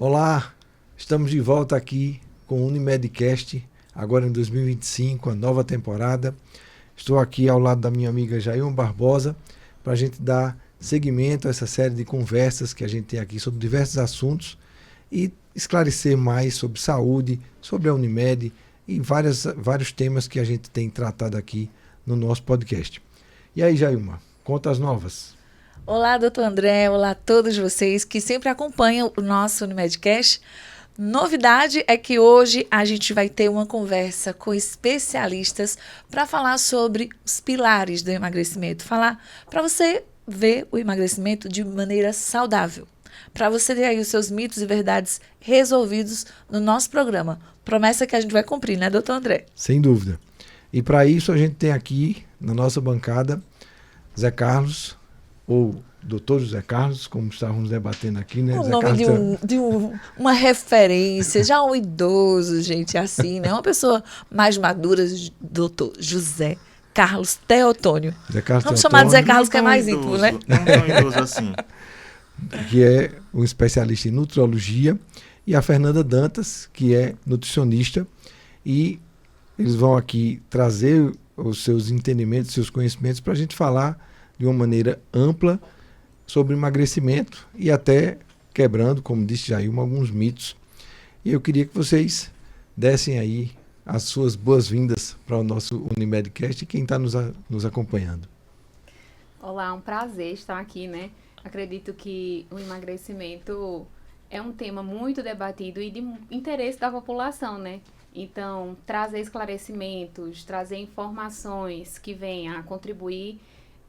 Olá, estamos de volta aqui com o Unimedcast, agora em 2025, a nova temporada. Estou aqui ao lado da minha amiga Jailma Barbosa para a gente dar seguimento a essa série de conversas que a gente tem aqui sobre diversos assuntos e esclarecer mais sobre saúde, sobre a Unimed e vários temas que a gente tem tratado aqui no nosso podcast. E aí, Jailma, conta as novas. Olá, doutor André, olá a todos vocês que sempre acompanham o nosso Unimedcast. Novidade é que hoje a gente vai ter uma conversa com especialistas para falar sobre os pilares do emagrecimento. Falar para você ver o emagrecimento de maneira saudável. Para você ter aí os seus mitos e verdades resolvidos no nosso programa. Promessa que a gente vai cumprir, né, doutor André? Sem dúvida. E para isso a gente tem aqui na nossa bancada Zé Carlos, ou Dr. José Carlos, como estávamos debatendo aqui, né? O Zé nome Carlos uma referência, já um idoso, gente, assim, né? Uma pessoa mais madura, doutor José Carlos Teotônio. Zé Carlos Vamos Teotônio, chamar de Zé Carlos, que é mais íntimo, né? Não tão idoso assim. que é um especialista em nutrologia, e a Fernanda Dantas, que é nutricionista, e eles vão aqui trazer os seus entendimentos, seus conhecimentos para a gente falar de uma maneira ampla sobre emagrecimento e até quebrando, como disse Jailma, alguns mitos. E eu queria que vocês dessem aí as suas boas-vindas para o nosso Unimedcast e quem está nos acompanhando. Olá, é um prazer estar aqui, né? Acredito que o emagrecimento é um tema muito debatido e de interesse da população, né? Então, trazer esclarecimentos, trazer informações que venham a contribuir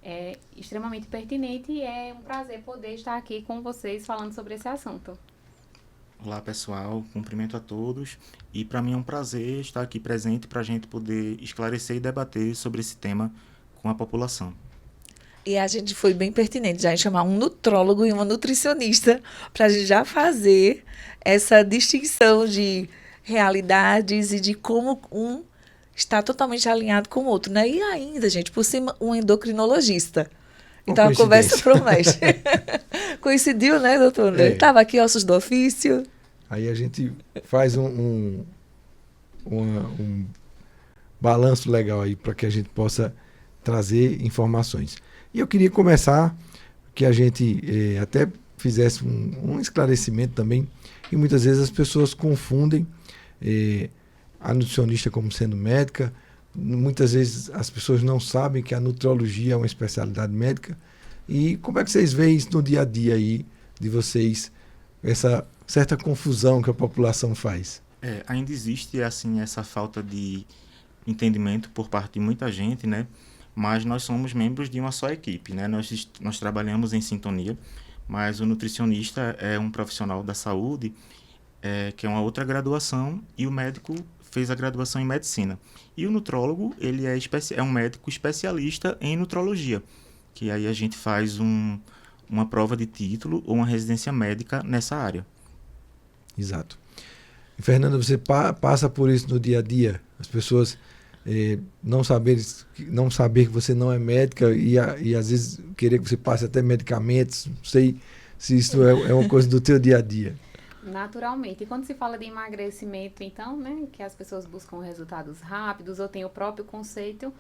é extremamente pertinente e é um prazer poder estar aqui com vocês falando sobre esse assunto. Olá, pessoal. Cumprimento a todos. E para mim é um prazer estar aqui presente para a gente poder esclarecer e debater sobre esse tema com a população. E a gente foi bem pertinente já em chamar um nutrólogo e uma nutricionista para a gente já fazer essa distinção de realidades e de como um está totalmente alinhado com o outro, né? E ainda, gente, por cima, um endocrinologista. Então a conversa promete. Coincidiu, né, doutor? É. Estava aqui, ossos do ofício. Aí a gente faz um balanço legal aí para que a gente possa trazer informações. E eu queria começar que a gente até fizesse um esclarecimento também, que muitas vezes as pessoas confundem a nutricionista como sendo médica. Muitas vezes as pessoas não sabem que a nutrologia é uma especialidade médica. E como é que vocês veem isso no dia a dia aí de vocês, essa certa confusão que a população faz? Ainda existe assim essa falta de entendimento por parte de muita gente, né? Mas nós somos membros de uma só equipe, né? Nós trabalhamos em sintonia, mas o nutricionista é um profissional da saúde que é uma outra graduação, e o médico fez a graduação em medicina. E o nutrólogo, ele é um médico especialista em nutrologia, que aí a gente faz uma prova de título ou uma residência médica nessa área. Exato. E, Fernanda, você passa por isso no dia a dia? As pessoas não saber que você não é médica e às vezes querer que você passe até medicamentos. Não sei se isso é uma coisa do teu dia a dia. Naturalmente. E quando se fala de emagrecimento, então, né, que as pessoas buscam resultados rápidos ou tem o próprio conceito,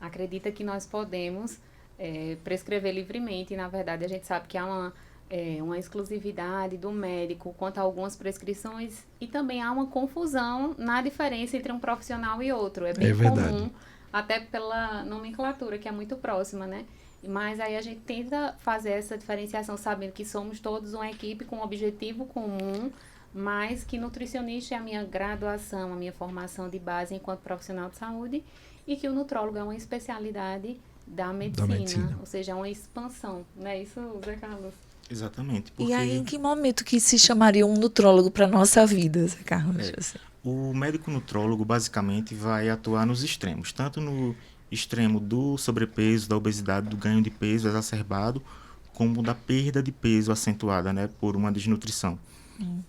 acredita que nós podemos prescrever livremente. E, na verdade, a gente sabe que há uma exclusividade do médico quanto a algumas prescrições e também há uma confusão na diferença entre um profissional e outro. É bem comum, até pela nomenclatura, que é muito próxima, né? Mas aí a gente tenta fazer essa diferenciação sabendo que somos todos uma equipe com um objetivo comum, mas que nutricionista é a minha graduação, a minha formação de base enquanto profissional de saúde, e que o nutrólogo é uma especialidade da medicina. Ou seja, é uma expansão, não é isso, Zé Carlos? Exatamente. E aí, em que momento que se chamaria um nutrólogo para a nossa vida, Zé Carlos? O médico nutrólogo, basicamente, vai atuar nos extremos, tanto no extremo do sobrepeso, da obesidade, do ganho de peso exacerbado, como da perda de peso acentuada, né, por uma desnutrição.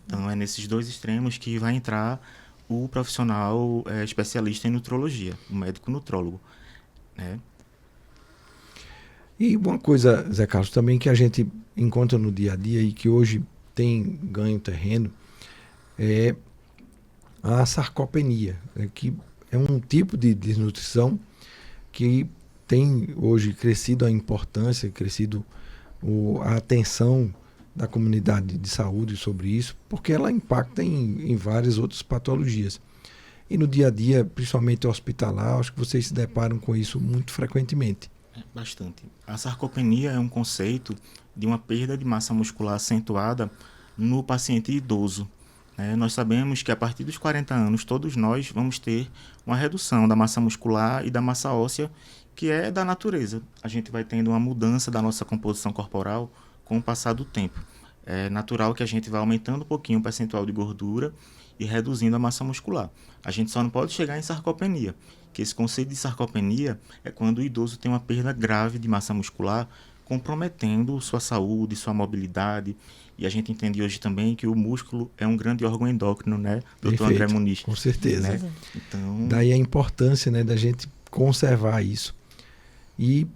Então, é nesses dois extremos que vai entrar o profissional especialista em nutrologia, o médico nutrólogo, né? E uma coisa, Zé Carlos, também que a gente encontra no dia a dia e que hoje tem ganho terreno, é a sarcopenia, que é um tipo de desnutrição que tem hoje crescido a importância, crescido a atenção da comunidade de saúde sobre isso, porque ela impacta em várias outras patologias. E no dia a dia, principalmente hospitalar, acho que vocês se deparam com isso muito frequentemente. Bastante. A sarcopenia é um conceito de uma perda de massa muscular acentuada no paciente idoso. Nós sabemos que a partir dos 40 anos, todos nós vamos ter uma redução da massa muscular e da massa óssea, que é da natureza. A gente vai tendo uma mudança da nossa composição corporal com o passar do tempo. É natural que a gente vá aumentando um pouquinho o percentual de gordura e reduzindo a massa muscular. A gente só não pode chegar em sarcopenia, que esse conceito de sarcopenia é quando o idoso tem uma perda grave de massa muscular, comprometendo sua saúde, sua mobilidade. E a gente entende hoje também que o músculo é um grande órgão endócrino, né, doutor André Muniz? Com certeza. Né? Então... Daí a importância, né, da gente conservar isso. E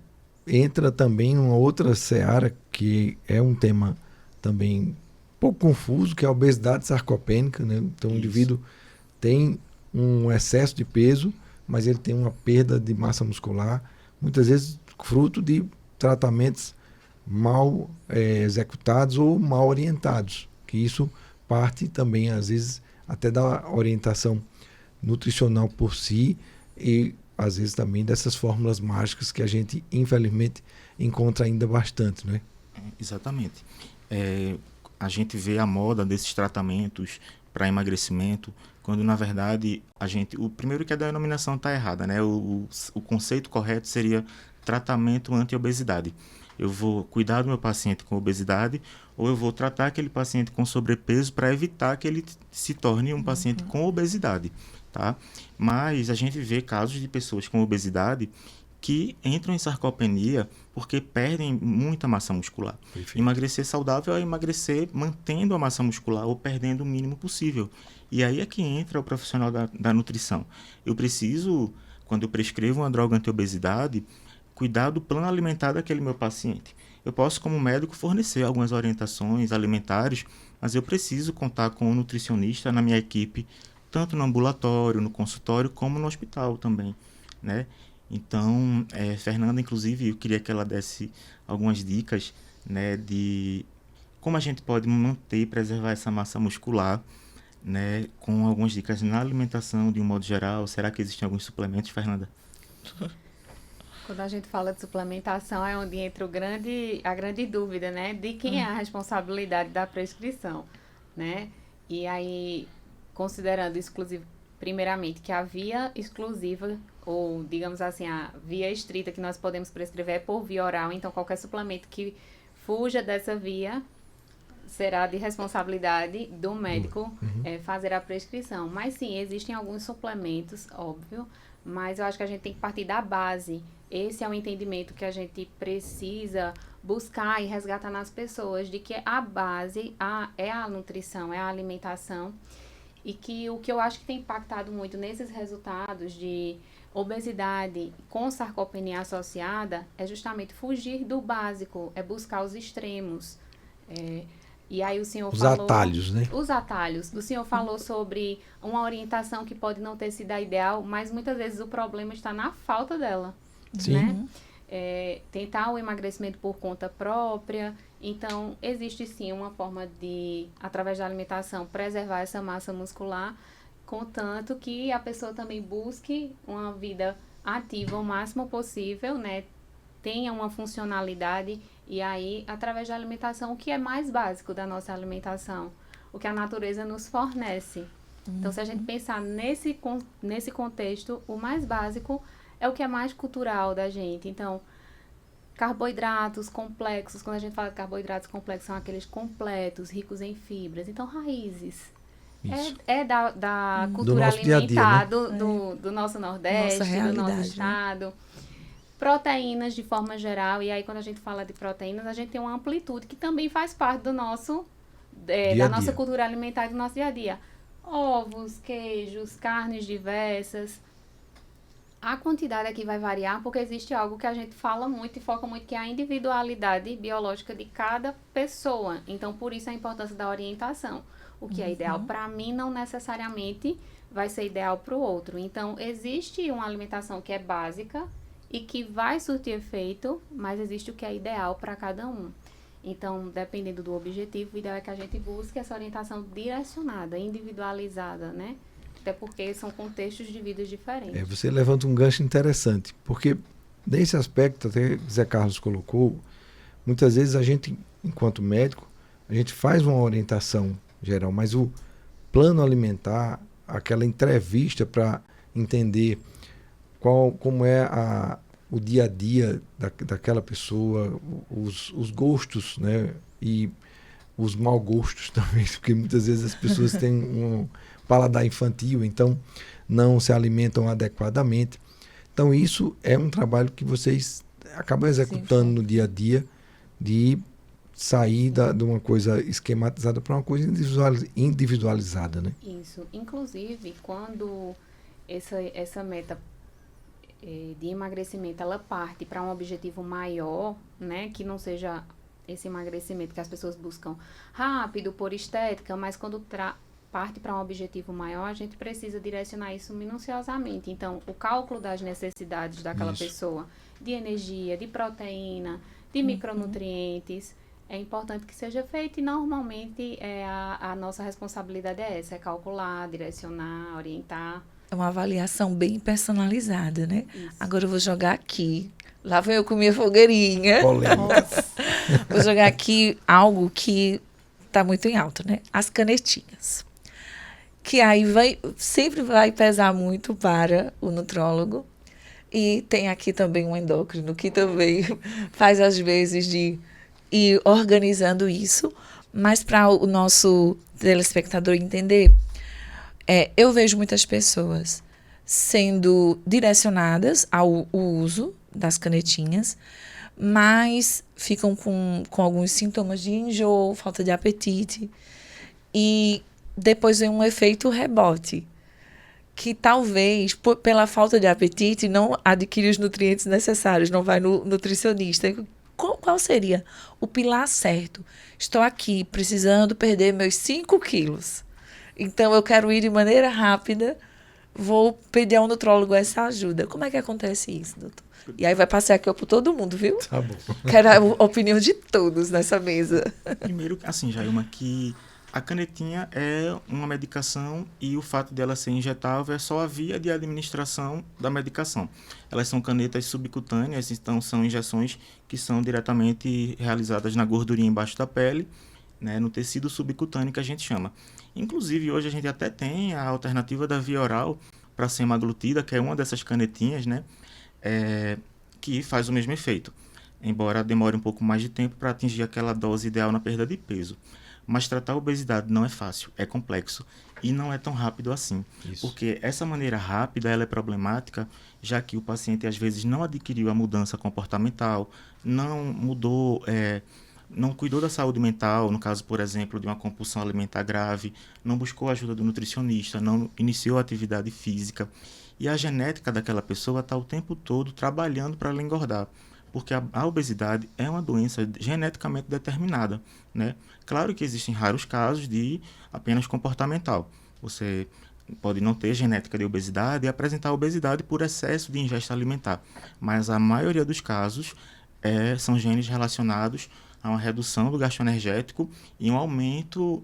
entra também uma outra seara, que é um tema também um pouco confuso, que é a obesidade sarcopênica, né? Então o indivíduo tem um excesso de peso, mas ele tem uma perda de massa muscular, muitas vezes fruto de tratamentos mal executados ou mal orientados, que isso parte também, às vezes, até da orientação nutricional por si e, às vezes, também dessas fórmulas mágicas que a gente, infelizmente, encontra ainda bastante, né? Exatamente. A gente vê a moda desses tratamentos para emagrecimento, quando, na verdade, o primeiro que a denominação está errada, né? O conceito correto seria tratamento anti-obesidade. Eu vou cuidar do meu paciente com obesidade ou eu vou tratar aquele paciente com sobrepeso para evitar que ele se torne um paciente com obesidade, tá? Mas a gente vê casos de pessoas com obesidade que entram em sarcopenia porque perdem muita massa muscular. Perfeito. Emagrecer saudável é emagrecer mantendo a massa muscular ou perdendo o mínimo possível. E aí é que entra o profissional da nutrição. Eu preciso, quando eu prescrevo uma droga anti-obesidade, cuidar do plano alimentar daquele meu paciente. Eu posso, como médico, fornecer algumas orientações alimentares, mas eu preciso contar com um nutricionista na minha equipe, tanto no ambulatório, no consultório, como no hospital também, né? Então, Fernanda, inclusive, eu queria que ela desse algumas dicas, né, de como a gente pode manter e preservar essa massa muscular, né, com algumas dicas na alimentação de um modo geral. Será que existem alguns suplementos, Fernanda? Quando a gente fala de suplementação, é onde entra a grande dúvida, né? De quem é a responsabilidade da prescrição, né? E aí, considerando exclusivo, primeiramente, que a via exclusiva, ou digamos assim, a via estrita que nós podemos prescrever é por via oral, então qualquer suplemento que fuja dessa via será de responsabilidade do médico fazer a prescrição. Mas sim, existem alguns suplementos, óbvio, mas eu acho que a gente tem que partir da base. Esse é o entendimento que a gente precisa buscar e resgatar nas pessoas, de que a base é a nutrição, é a alimentação, e que o que eu acho que tem impactado muito nesses resultados de obesidade com sarcopenia associada é justamente fugir do básico, é buscar os extremos. E aí o senhor falou... Os atalhos, né? Os atalhos. O senhor falou sobre uma orientação que pode não ter sido a ideal, mas muitas vezes o problema está na falta dela. Sim. Né? Tentar o emagrecimento por conta própria. Então, existe sim uma forma de, através da alimentação, preservar essa massa muscular, contanto que a pessoa também busque uma vida ativa o máximo possível, né? Tenha uma funcionalidade, e aí, através da alimentação, o que é mais básico da nossa alimentação, o que a natureza nos fornece. Então, se a gente pensar nesse contexto, o mais básico é o que é mais cultural da gente. Então, carboidratos complexos, quando a gente fala de carboidratos complexos, são aqueles completos, ricos em fibras. Então, raízes. Da cultura alimentar, dia, né? do nosso Nordeste, do nosso estado. Né? Proteínas de forma geral, e aí quando a gente fala de proteínas, a gente tem uma amplitude que também faz parte do nosso, da nossa cultura alimentar e do nosso dia a dia. Ovos, queijos, carnes diversas. A quantidade aqui vai variar porque existe algo que a gente fala muito e foca muito, que é a individualidade biológica de cada pessoa. Então, por isso a importância da orientação. O que é ideal para mim não necessariamente vai ser ideal para o outro. Então, existe uma alimentação que é básica e que vai surtir efeito, mas existe o que é ideal para cada um. Então, dependendo do objetivo, o ideal é que a gente busque essa orientação direcionada, individualizada, né? Até porque são contextos de vidas diferentes. Você levanta um gancho interessante, porque nesse aspecto, até Zé Carlos colocou, muitas vezes a gente, enquanto médico, a gente faz uma orientação geral, mas o plano alimentar, aquela entrevista para entender como é o dia a dia daquela pessoa, os gostos, né? E os mau gostos também, porque muitas vezes as pessoas têm um paladar infantil, então não se alimentam adequadamente. Então isso é um trabalho que vocês acabam executando no dia a dia, de sair de uma coisa esquematizada para uma coisa individualizada, né? Isso. Inclusive, quando essa meta de emagrecimento, ela parte para um objetivo maior, né? Que não seja esse emagrecimento que as pessoas buscam rápido, por estética, mas quando parte para um objetivo maior, a gente precisa direcionar isso minuciosamente. Então, o cálculo das necessidades daquela pessoa, de energia, de proteína, de micronutrientes, é importante que seja feito e normalmente a nossa responsabilidade é essa, é calcular, direcionar, orientar. É uma avaliação bem personalizada, né? Isso. Agora eu vou jogar aqui. Lá vem eu com minha fogueirinha. Vou jogar aqui algo que está muito em alta, né? As canetinhas. Que aí sempre vai pesar muito para o nutrólogo. E tem aqui também um endócrino que também faz às vezes de ir organizando isso. Mas para o nosso telespectador entender, eu vejo muitas pessoas sendo direcionadas ao uso das canetinhas, mas ficam com alguns sintomas de enjoo, falta de apetite, e depois vem um efeito rebote, que talvez, pela falta de apetite, não adquire os nutrientes necessários, não vai no nutricionista. Qual seria o pilar certo? Estou aqui precisando perder meus 5 quilos. Então, eu quero ir de maneira rápida, vou pedir ao nutrólogo essa ajuda. Como é que acontece isso, doutor? E aí vai passar aqui para todo mundo, viu? Tá bom. Quero a opinião de todos nessa mesa. Primeiro, assim, Jailma, que a canetinha é uma medicação e o fato dela ser injetável é só a via de administração da medicação. Elas são canetas subcutâneas, então são injeções que são diretamente realizadas na gordurinha embaixo da pele, né, no tecido subcutâneo que a gente chama. Inclusive, hoje a gente até tem a alternativa da via oral para semaglutida, que é uma dessas canetinhas, né, que faz o mesmo efeito, embora demore um pouco mais de tempo para atingir aquela dose ideal na perda de peso. Mas tratar a obesidade não é fácil, é complexo e não é tão rápido assim. Isso. Porque essa maneira rápida ela é problemática, já que o paciente às vezes não adquiriu a mudança comportamental, não mudou, não cuidou da saúde mental, no caso, por exemplo, de uma compulsão alimentar grave, não buscou a ajuda do nutricionista, não iniciou a atividade física. E a genética daquela pessoa está o tempo todo trabalhando para ela engordar. Porque a obesidade é uma doença geneticamente determinada, né? Claro que existem raros casos de apenas comportamental. Você pode não ter genética de obesidade e apresentar obesidade por excesso de ingesta alimentar. Mas a maioria dos casos são genes relacionados a uma redução do gasto energético e um aumento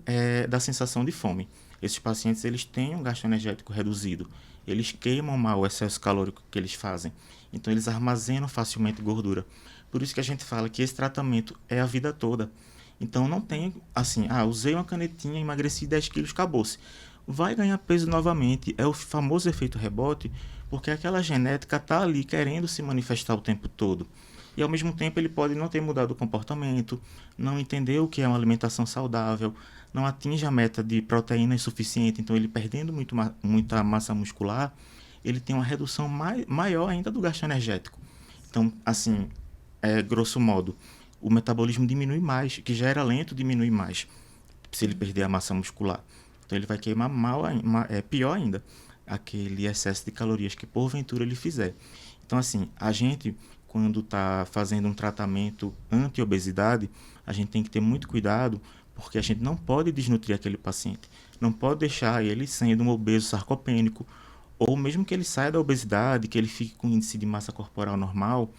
da sensação de fome. Esses pacientes eles têm um gasto energético reduzido. Eles queimam mal o excesso calórico que eles fazem. Então, eles armazenam facilmente gordura. Por isso que a gente fala que esse tratamento é a vida toda. Então, não tem assim, usei uma canetinha, emagreci 10 quilos, acabou-se. Vai ganhar peso novamente. É o famoso efeito rebote, porque aquela genética está ali querendo se manifestar o tempo todo. E, ao mesmo tempo, ele pode não ter mudado o comportamento, não entender o que é uma alimentação saudável, não atinge a meta de proteína suficiente, então ele perdendo muita massa muscular, ele tem uma redução maior ainda do gasto energético. Então, assim, grosso modo, o metabolismo diminui mais, que já era lento, diminui mais, se ele perder a massa muscular. Então, ele vai queimar pior ainda, aquele excesso de calorias que porventura ele fizer. Então, assim, a gente, quando está fazendo um tratamento anti-obesidade, a gente tem que ter muito cuidado porque a gente não pode desnutrir aquele paciente, não pode deixar ele sendo um obeso sarcopênico, ou mesmo que ele saia da obesidade, que ele fique com índice de massa corporal normal,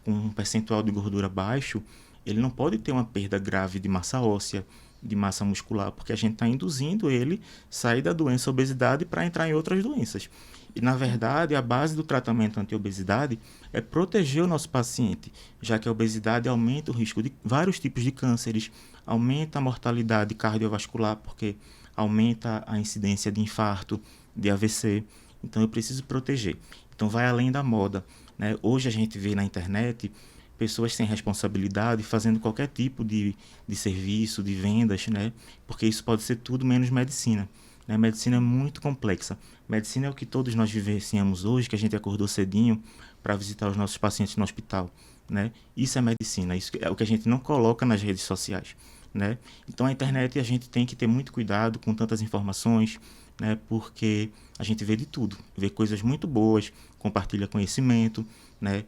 com um percentual de gordura baixo, ele não pode ter uma perda grave de massa óssea, de massa muscular, porque a gente está induzindo ele a sair da doença obesidade para entrar em outras doenças. E, na verdade, a base do tratamento anti-obesidade é proteger o nosso paciente, já que a obesidade aumenta o risco de vários tipos de cânceres, aumenta a mortalidade cardiovascular, porque aumenta a incidência de infarto, de AVC. Então, eu preciso proteger. Então, vai além da moda, né? Hoje a gente vê na internet pessoas sem responsabilidade fazendo qualquer tipo de serviço, de vendas, né? Porque isso pode ser tudo menos medicina. Né? Medicina é muito complexa. Medicina é o que todos nós vivenciamos hoje, que a gente acordou cedinho para visitar os nossos pacientes no hospital. Né? Isso é medicina, isso é o que a gente não coloca nas redes sociais. Né? Então, a internet, a gente tem que ter muito cuidado com tantas informações, né? Porque a gente vê de tudo. Vê coisas muito boas, compartilha conhecimento, né?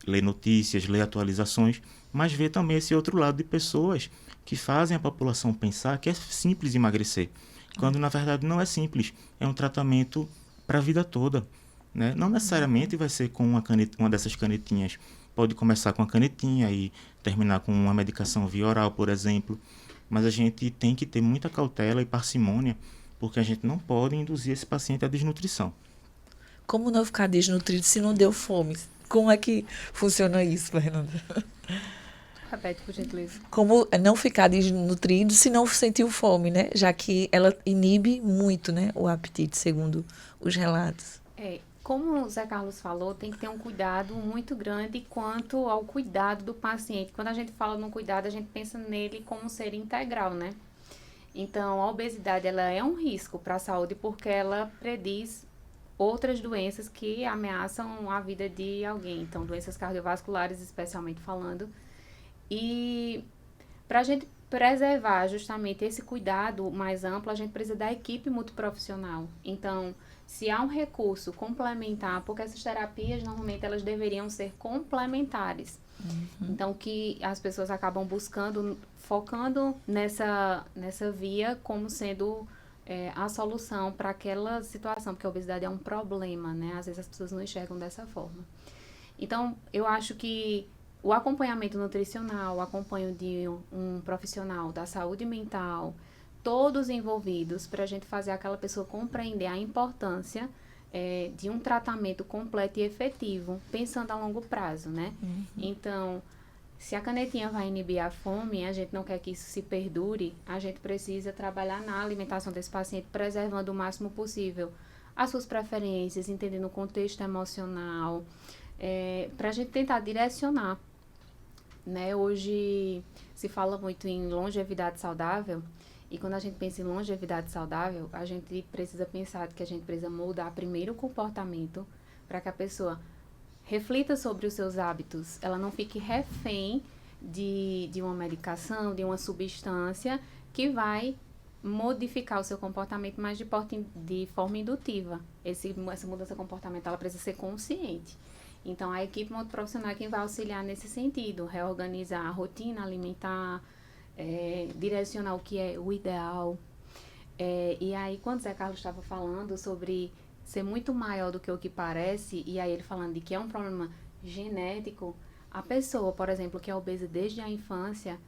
Lê notícias, lê atualizações, mas vê também esse outro lado de pessoas que fazem a população pensar que é simples emagrecer, quando na verdade não é simples, é um tratamento para a vida toda. Né? Não necessariamente vai ser com uma dessas canetinhas, pode começar com a canetinha e terminar com uma medicação via oral, por exemplo, mas a gente tem que ter muita cautela e parcimônia, porque a gente não pode induzir esse paciente à desnutrição. Como não ficar desnutrido se não deu fome? Como é que funciona isso, Fernanda? Repete, por gentileza. Como não ficar desnutrido se não sentiu fome, né? Já que ela inibe muito, né, o apetite, segundo os relatos. Como o Zé Carlos falou, tem que ter um cuidado muito grande quanto ao cuidado do paciente. Quando a gente fala no cuidado, a gente pensa nele como um ser integral, né? Então, a obesidade, ela é um risco para a saúde porque ela prediz outras doenças que ameaçam a vida de alguém. Então, doenças cardiovasculares, especialmente falando. E para a gente preservar justamente esse cuidado mais amplo, a gente precisa da equipe multiprofissional. Então, se há um recurso complementar, porque essas terapias, normalmente, elas deveriam ser complementares. Então, que as pessoas acabam buscando, focando nessa via como sendo a solução para aquela situação, porque a obesidade é um problema, né? Às vezes as pessoas não enxergam dessa forma. Então, eu acho que o acompanhamento nutricional, o acompanho de um profissional da saúde mental, todos envolvidos para a gente fazer aquela pessoa compreender a importância de um tratamento completo e efetivo, pensando a longo prazo, né? Então, se a canetinha vai inibir a fome, a gente não quer que isso se perdure, a gente precisa trabalhar na alimentação desse paciente, preservando o máximo possível as suas preferências, entendendo o contexto emocional, para a gente tentar direcionar. Né? Hoje se fala muito em longevidade saudável, e quando a gente pensa em longevidade saudável, a gente precisa pensar que a gente precisa moldar primeiro o comportamento para que a pessoa reflita sobre os seus hábitos, ela não fique refém de uma medicação, de uma substância que vai modificar o seu comportamento, mas de forma indutiva. Essa mudança comportamental ela precisa ser consciente. Então, a equipe multiprofissional é quem vai auxiliar nesse sentido, reorganizar a rotina alimentar, direcionar o que é o ideal. E aí, quando o Zé Carlos estava falando sobre ser muito maior do que o que parece, e aí ele falando de que é um problema genético, a pessoa, por exemplo, que é obesa desde a infância,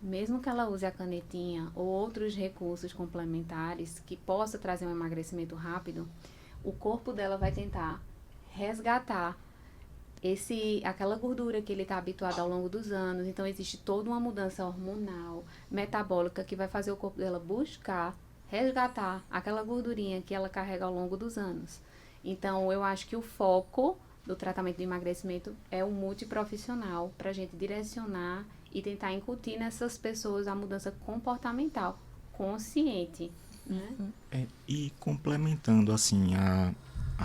mesmo que ela use a canetinha ou outros recursos complementares que possa trazer um emagrecimento rápido, o corpo dela vai tentar resgatar aquela gordura que ele está habituado ao longo dos anos. Então, existe toda uma mudança hormonal, metabólica, que vai fazer o corpo dela buscar resgatar aquela gordurinha que ela carrega ao longo dos anos. Então, eu acho que o foco do tratamento de emagrecimento é o multiprofissional, para a gente direcionar e tentar incutir nessas pessoas a mudança comportamental consciente. Né? E complementando assim a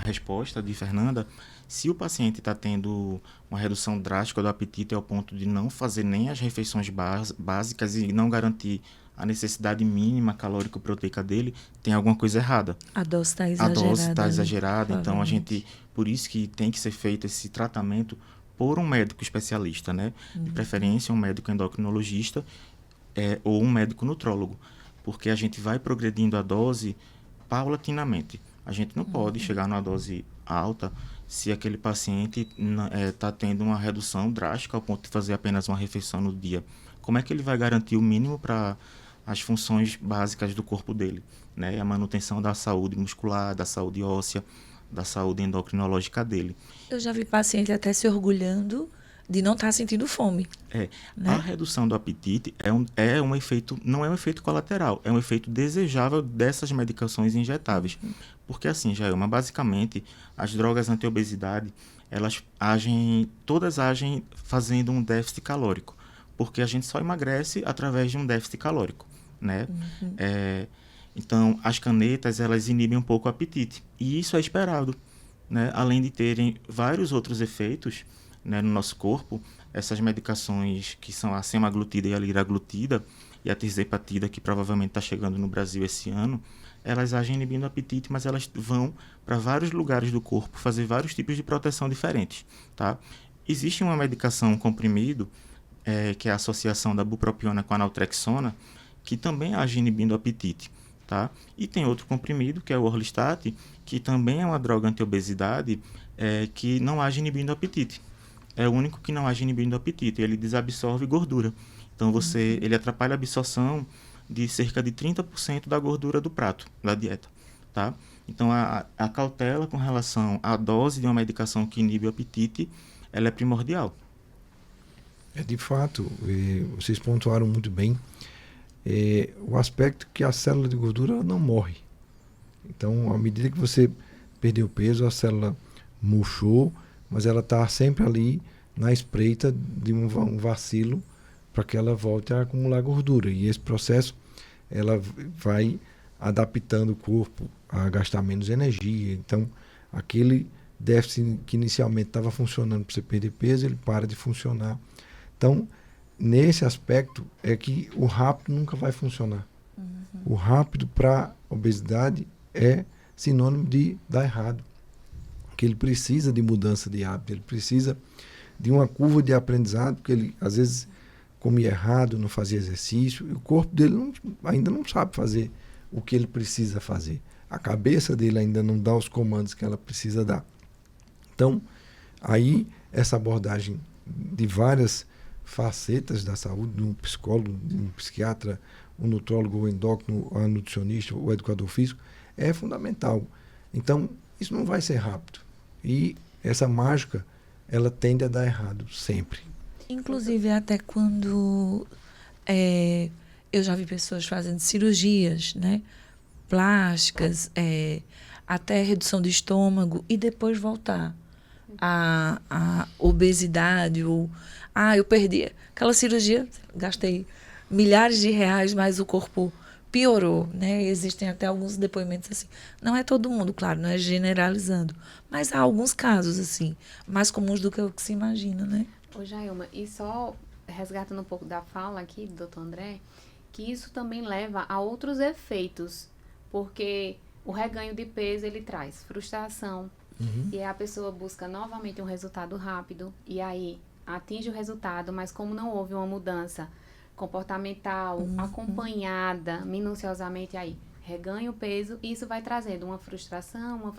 resposta de Fernanda, se o paciente está tendo uma redução drástica do apetite ao ponto de não fazer nem as refeições básicas e não garantir a necessidade mínima calórico-proteica dele, tem alguma coisa errada. A dose está exagerada. A dose está exagerada, então a gente, por isso que tem que ser feito esse tratamento por um médico especialista, né? De preferência um médico endocrinologista, ou um médico nutrólogo, porque a gente vai progredindo a dose paulatinamente. A gente não pode chegar numa dose alta se aquele paciente está tendo uma redução drástica ao ponto de fazer apenas uma refeição no dia. Como é que ele vai garantir o mínimo para as funções básicas do corpo dele, né? A manutenção da saúde muscular, da saúde óssea, da saúde endocrinológica dele. Eu já vi paciente até se orgulhando de não estar sentindo fome. Né? A redução do apetite é um efeito, não é um efeito colateral, é um efeito desejável dessas medicações injetáveis. Porque assim, Jailma, basicamente, as drogas anti-obesidade, todas agem fazendo um déficit calórico, porque a gente só emagrece através de um déficit calórico, né? Então, as canetas, elas inibem um pouco o apetite, e isso é esperado, né? Além de terem vários outros efeitos, né, no nosso corpo, essas medicações que são a semaglutida e a liraglutida e a tirzepatida, que provavelmente está chegando no Brasil esse ano, elas agem inibindo o apetite, mas elas vão para vários lugares do corpo fazer vários tipos de proteção diferentes, tá? Existe uma medicação, um comprimido, que é a associação da bupropiona com a naltrexona, que também age inibindo o apetite, tá? E tem outro comprimido, que é o Orlistat, que também é uma droga anti-obesidade, que não age inibindo o apetite. É o único que não age inibindo o apetite, ele desabsorve gordura. Então, ele atrapalha a absorção de cerca de 30% da gordura do prato, da dieta, tá? Então, a cautela com relação à dose de uma medicação que inibe o apetite, ela é primordial. De fato, vocês pontuaram muito bem o aspecto que a célula de gordura ela não morre. Então, à medida que você perdeu peso, a célula murchou, mas ela está sempre ali na espreita de um vacilo para que ela volte a acumular gordura. E esse processo, ela vai adaptando o corpo a gastar menos energia. Então, aquele déficit que inicialmente estava funcionando para você perder peso, ele para de funcionar. Então, nesse aspecto, é que o rápido nunca vai funcionar. O rápido para obesidade é sinônimo de dar errado. Que ele precisa de mudança de hábito, ele precisa de uma curva de aprendizado, porque ele às vezes comia errado, não fazia exercício, e o corpo dele ainda não sabe fazer o que ele precisa fazer. A cabeça dele ainda não dá os comandos que ela precisa dar. Então, aí essa abordagem de várias facetas da saúde, um psicólogo, um psiquiatra, um nutrólogo, um endócrino, um nutricionista, o educador físico, é fundamental. Então, isso não vai ser rápido. E essa mágica, ela tende a dar errado sempre. Inclusive, até quando eu já vi pessoas fazendo cirurgias, né, plásticas, até redução do estômago, e depois voltar à obesidade, ou eu perdi aquela cirurgia, gastei milhares de reais, mas o corpo piorou, né? Existem até alguns depoimentos assim. Não é todo mundo, claro, não é generalizando, mas há alguns casos assim, mais comuns do que o que se imagina, né? Ô, Jailma, e só resgatando um pouco da fala aqui do Dr. André, que isso também leva a outros efeitos, porque o reganho de peso, ele traz frustração, e aí a pessoa busca novamente um resultado rápido, e aí atinge o resultado, mas como não houve uma mudança comportamental, acompanhada minuciosamente, aí reganha o peso, e isso vai trazendo uma frustração,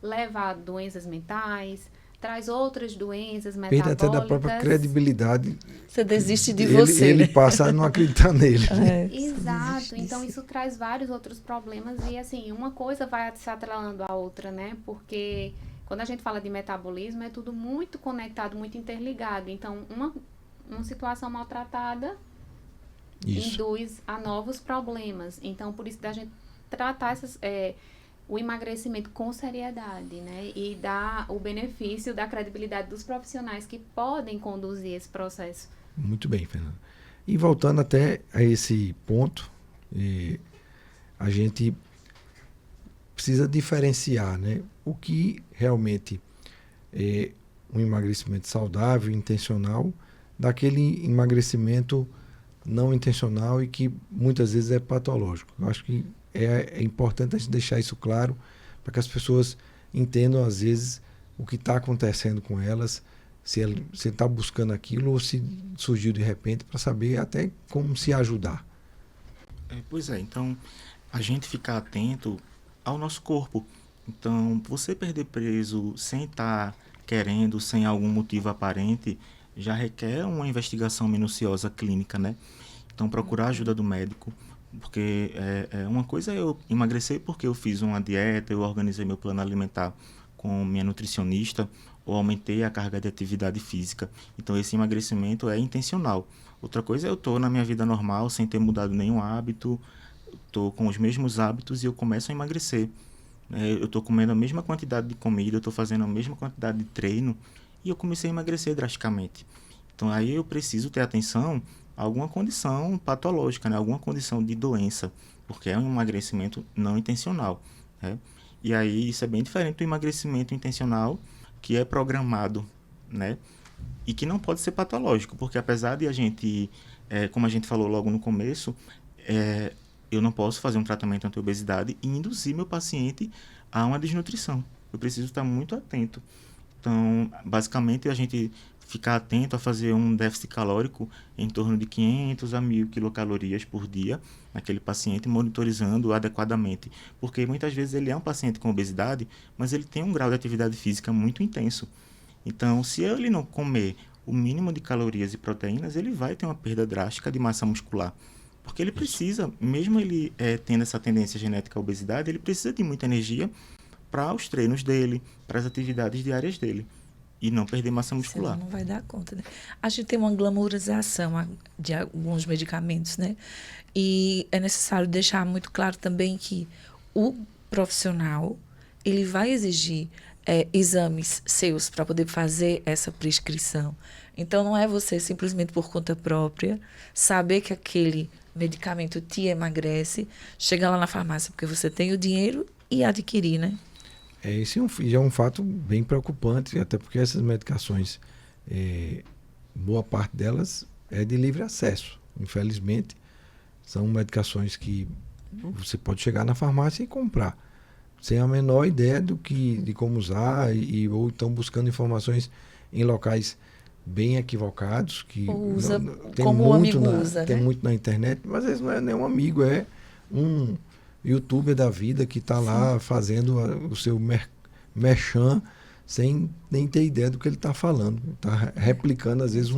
leva a doenças mentais, traz outras doenças metabólicas. Perde até da própria credibilidade. Você desiste de você. Ele passa a não acreditar nele. Exato. Então, isso traz vários outros problemas e, assim, uma coisa vai se atrelando à outra, né? Porque quando a gente fala de metabolismo, é tudo muito conectado, muito interligado. Então, uma situação maltratada induz a novos problemas. Então, por isso da gente tratar o emagrecimento com seriedade, né? E dar o benefício da credibilidade dos profissionais que podem conduzir esse processo. Muito bem, Fernanda. E voltando até a esse ponto, a gente precisa diferenciar, né? O que realmente é um emagrecimento saudável, intencional, daquele emagrecimento não intencional e que muitas vezes é patológico. Eu acho que é importante a gente deixar isso claro para que as pessoas entendam, às vezes, o que está acontecendo com elas se ele está buscando aquilo ou se surgiu de repente, para saber até como se ajudar. Pois é, então a gente ficar atento ao nosso corpo. Então, você perder peso sem estar querendo, sem algum motivo aparente, já requer uma investigação minuciosa clínica, né? Então, procurar a ajuda do médico, porque uma coisa é eu emagrecer porque eu fiz uma dieta, eu organizei meu plano alimentar com minha nutricionista, ou aumentei a carga de atividade física. Então, esse emagrecimento é intencional. Outra coisa é eu estou na minha vida normal, sem ter mudado nenhum hábito, estou com os mesmos hábitos e eu começo a emagrecer. Eu estou comendo a mesma quantidade de comida, eu estou fazendo a mesma quantidade de treino e eu comecei a emagrecer drasticamente. Então, aí eu preciso ter atenção a alguma condição patológica, né? Alguma condição de doença, porque é um emagrecimento não intencional, né? E aí isso é bem diferente do emagrecimento intencional, que é programado, né? E que não pode ser patológico, porque apesar de a gente, como a gente falou logo no começo, eu não posso fazer um tratamento anti-obesidade e induzir meu paciente a uma desnutrição. Eu preciso estar muito atento. Então, basicamente, a gente ficar atento a fazer um déficit calórico em torno de 500 a 1.000 quilocalorias por dia naquele paciente, monitorizando adequadamente. Porque muitas vezes ele é um paciente com obesidade, mas ele tem um grau de atividade física muito intenso. Então, se ele não comer o mínimo de calorias e proteínas, ele vai ter uma perda drástica de massa muscular. Porque ele precisa, mesmo ele tendo essa tendência genética à obesidade, ele precisa de muita energia para os treinos dele, para as atividades diárias dele. E não perder massa muscular. Senão não vai dar conta, né? A gente tem uma glamourização de alguns medicamentos, né? E é necessário deixar muito claro também que o profissional, ele vai exigir exames seus para poder fazer essa prescrição. Então, não é você simplesmente por conta própria saber que aquele medicamento te emagrece, chegar lá na farmácia porque você tem o dinheiro e adquirir, né? Esse é um fato bem preocupante, até porque essas medicações, boa parte delas é de livre acesso. Infelizmente, são medicações que você pode chegar na farmácia e comprar, sem a menor ideia de como usar, ou então buscando informações em locais bem equivocados, que usa tem como o amigo usa, tem né? muito na internet, mas às vezes não é nenhum amigo, é um youtuber da vida que está lá fazendo o seu merchan sem nem ter ideia do que ele está falando. Está replicando, às vezes,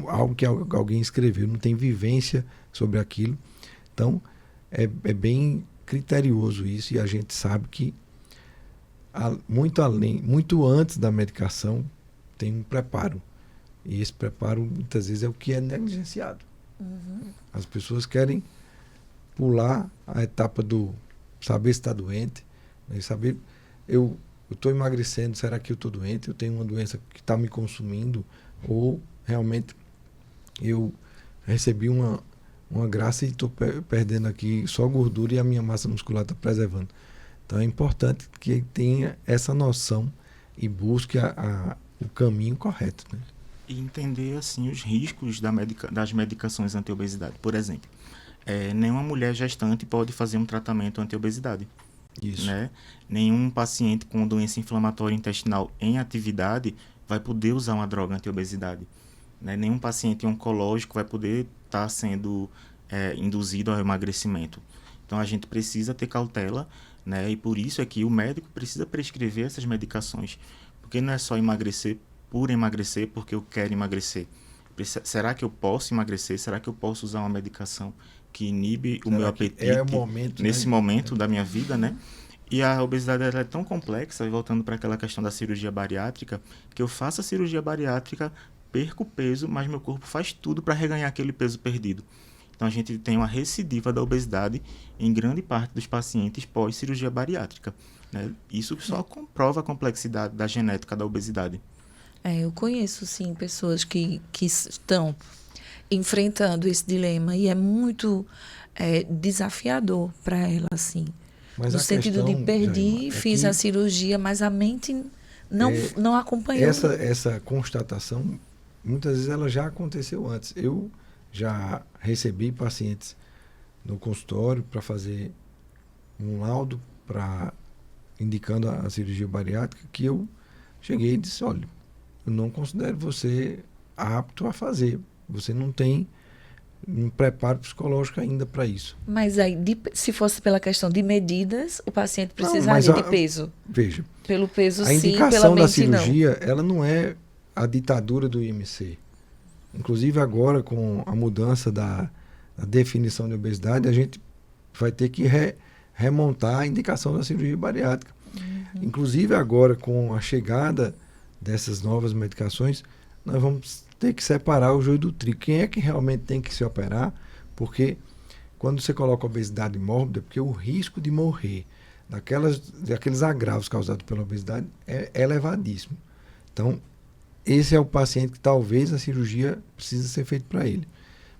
algo que alguém escreveu, não tem vivência sobre aquilo. Então, é bem criterioso isso, e a gente sabe que muito antes da medicação tem um preparo. E esse preparo, muitas vezes, é o que é negligenciado. Uhum. As pessoas querem pular a etapa do saber se está doente, né? Saber, eu estou emagrecendo, será que eu estou doente? Eu tenho uma doença que está me consumindo? Ou realmente eu recebi uma graça e estou perdendo aqui só gordura e a minha massa muscular está preservando? Então é importante que tenha essa noção e busque o caminho correto, né? E entender assim os riscos das medicações anti-obesidade. Por exemplo, nenhuma mulher gestante pode fazer um tratamento anti-obesidade. Isso. Né? Nenhum paciente com doença inflamatória intestinal em atividade vai poder usar uma droga anti-obesidade. Né? Nenhum paciente oncológico vai poder estar sendo induzido ao emagrecimento. Então a gente precisa ter cautela, né? E por isso é que o médico precisa prescrever essas medicações. Porque não é só emagrecer por emagrecer, porque eu quero emagrecer. Será que eu posso emagrecer? Será que eu posso usar uma medicação que inibe o meu apetite nesse momento da minha vida, né? E a obesidade ela é tão complexa, e voltando para aquela questão da cirurgia bariátrica, que eu faço a cirurgia bariátrica, perco peso, mas meu corpo faz tudo para reganhar aquele peso perdido. Então a gente tem uma recidiva da obesidade em grande parte dos pacientes pós-cirurgia bariátrica, né? Isso só comprova a complexidade da genética da obesidade. Eu conheço, sim, pessoas que estão enfrentando esse dilema e é muito desafiador para ela, assim. Mas no sentido de perdi, fiz a cirurgia, mas a mente não acompanhou. Essa constatação, muitas vezes ela já aconteceu antes. Eu já recebi pacientes no consultório para fazer um laudo indicando a cirurgia bariátrica, que eu cheguei e disse, olha, eu não considero você apto a fazer. Você não tem um preparo psicológico ainda para isso. Mas aí, se fosse pela questão de medidas, o paciente precisaria de peso. Veja. Pelo peso, a sim, indicação pela da mente, cirurgia, ela não é a ditadura do IMC. Inclusive agora, com a mudança da definição de obesidade, a gente vai ter que remontar a indicação da cirurgia bariátrica. Inclusive agora, com a chegada dessas novas medicações, nós vamos ter que separar o joio do trigo. Quem é que realmente tem que se operar? Porque quando você coloca obesidade mórbida, porque o risco de morrer daqueles agravos causados pela obesidade é elevadíssimo. Então, esse é o paciente que talvez a cirurgia precise ser feita para ele.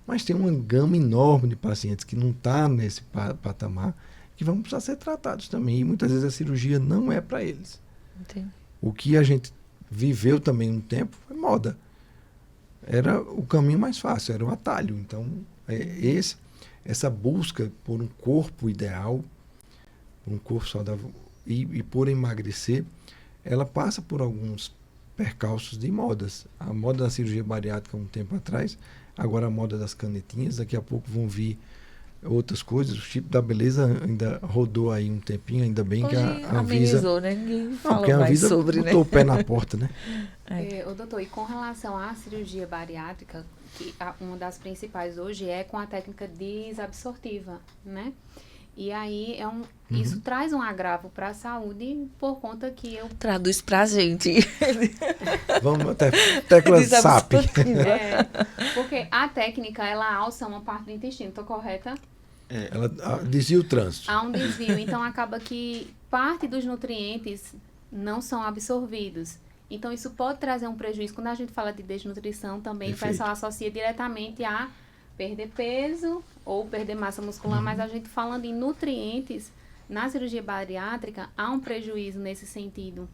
Mas tem uma gama enorme de pacientes que não está nesse patamar que vão precisar ser tratados também. E muitas vezes a cirurgia não é para eles. Entendi. O que a gente viveu também um tempo foi moda. Era o caminho mais fácil, era o atalho. Então, essa busca por um corpo ideal, por um corpo saudável e por emagrecer, ela passa por alguns percalços de modas. A moda da cirurgia bariátrica um tempo atrás, agora a moda das canetinhas, daqui a pouco vão vir outras coisas. O chip da beleza ainda rodou aí um tempinho, ainda bem Hoje que a Anvisa... amenizou, né? Ninguém fala que a mais Anvisa sobre, né? botou o pé na porta, né? Doutor, e com relação à cirurgia bariátrica, que uma das principais hoje é com a técnica desabsortiva, né? E aí isso traz um agravo para a saúde por conta que eu... Traduz pra gente. Vamos até tecla SAP. Porque a técnica, ela alça uma parte do intestino, tô correta? Ela desvia o trânsito. Há um desvio, então acaba que parte dos nutrientes não são absorvidos. Então isso pode trazer um prejuízo. Quando a gente fala de desnutrição também, Perfeito. o pessoal associa diretamente a perder peso ou perder massa muscular, mas a gente falando em nutrientes, na cirurgia bariátrica, há um prejuízo nesse sentido.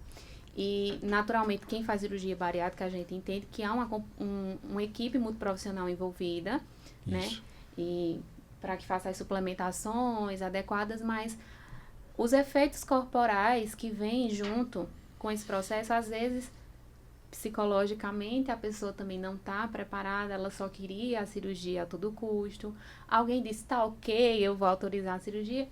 E, naturalmente, quem faz cirurgia bariátrica, a gente entende que há uma equipe muito profissional envolvida, né? E para que faça as suplementações adequadas, mas os efeitos corporais que vêm junto com esse processo, às vezes, psicologicamente, a pessoa também não está preparada, ela só queria a cirurgia a todo custo. Alguém disse, tá ok, eu vou autorizar a cirurgia.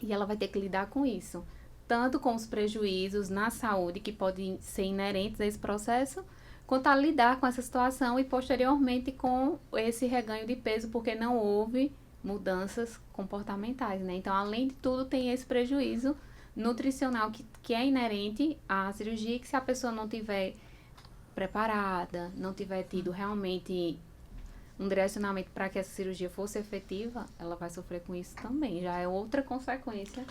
E ela vai ter que lidar com isso. Tanto com os prejuízos na saúde, que podem ser inerentes a esse processo, quanto a lidar com essa situação e, posteriormente, com esse reganho de peso, porque não houve mudanças comportamentais, né? Então, além de tudo, tem esse prejuízo nutricional que é inerente à cirurgia, que se a pessoa não tiver preparada, não tiver tido realmente um direcionamento para que essa cirurgia fosse efetiva, ela vai sofrer com isso também. Já é outra consequência.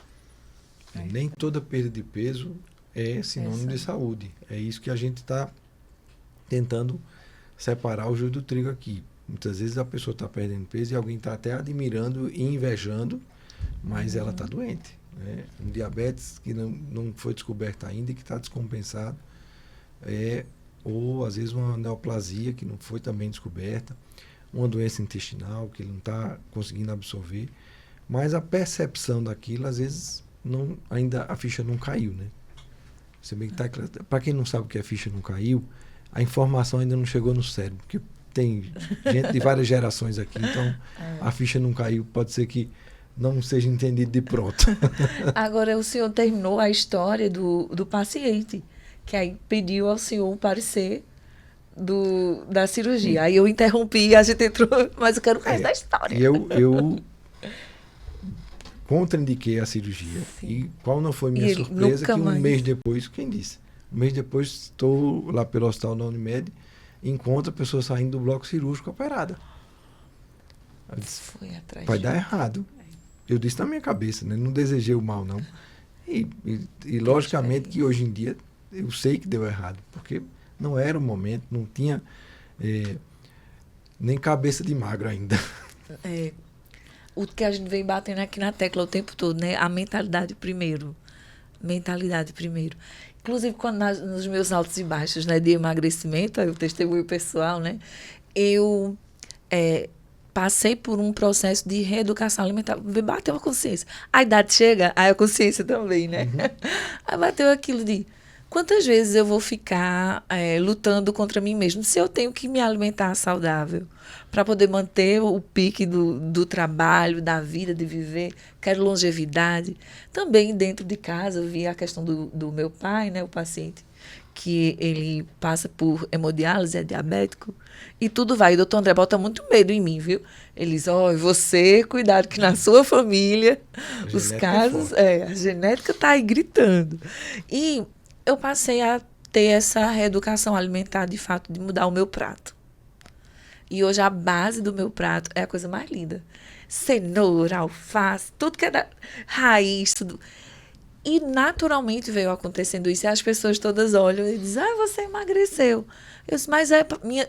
Nem toda perda de peso é sinônimo de saúde. É isso que a gente está tentando separar o joio do trigo aqui. Muitas vezes a pessoa está perdendo peso e alguém está até admirando e invejando, mas ela está doente. Né? Um diabetes que não foi descoberto ainda e que está descompensado. Ou às vezes uma neoplasia que não foi também descoberta, uma doença intestinal que ele não está conseguindo absorver, mas a percepção daquilo, às vezes, ainda a ficha não caiu, né? Para quem não sabe o que a ficha não caiu, a informação ainda não chegou no cérebro, porque tem gente de várias gerações aqui, então a ficha não caiu, pode ser que não seja entendido de pronto. Agora, o senhor terminou a história do paciente, que aí pediu ao senhor um parecer da cirurgia. Aí eu interrompi, a gente entrou, mas eu quero o resto da história. Eu contraindiquei a cirurgia. Sim. E qual não foi minha surpresa que um mês depois, quem disse? Um mês depois estou lá pelo hospital da Unimed e encontro a pessoa saindo do bloco cirúrgico operada. Eu disse, vai dar errado. Eu disse na minha cabeça, né? Não desejei o mal, não. E logicamente que hoje em dia eu sei que deu errado, porque não era o momento, não tinha nem cabeça de magro ainda. O que a gente vem batendo aqui na tecla o tempo todo, né? A mentalidade primeiro. Mentalidade primeiro. Inclusive, quando nos meus altos e baixos, né, de emagrecimento, aí o testemunho pessoal, né? Eu passei por um processo de reeducação alimentar. Bateu a consciência. A idade chega, aí a consciência também, né? Aí bateu aquilo de... Quantas vezes eu vou ficar lutando contra mim mesmo? Se eu tenho que me alimentar saudável para poder manter o pique do trabalho, da vida, de viver, quero longevidade. Também dentro de casa, eu vi a questão do meu pai, né, o paciente, que ele passa por hemodiálise, é diabético, e tudo vai. O doutor André bota muito medo em mim, viu? Ele diz, você, cuidado que na sua família, os casos, a genética está aí gritando. E eu passei a ter essa reeducação alimentar, de fato, de mudar o meu prato. E hoje a base do meu prato é a coisa mais linda. Cenoura, alface, tudo que é da raiz, tudo. E naturalmente veio acontecendo isso. E as pessoas todas olham e dizem, você emagreceu. Eu disse, mas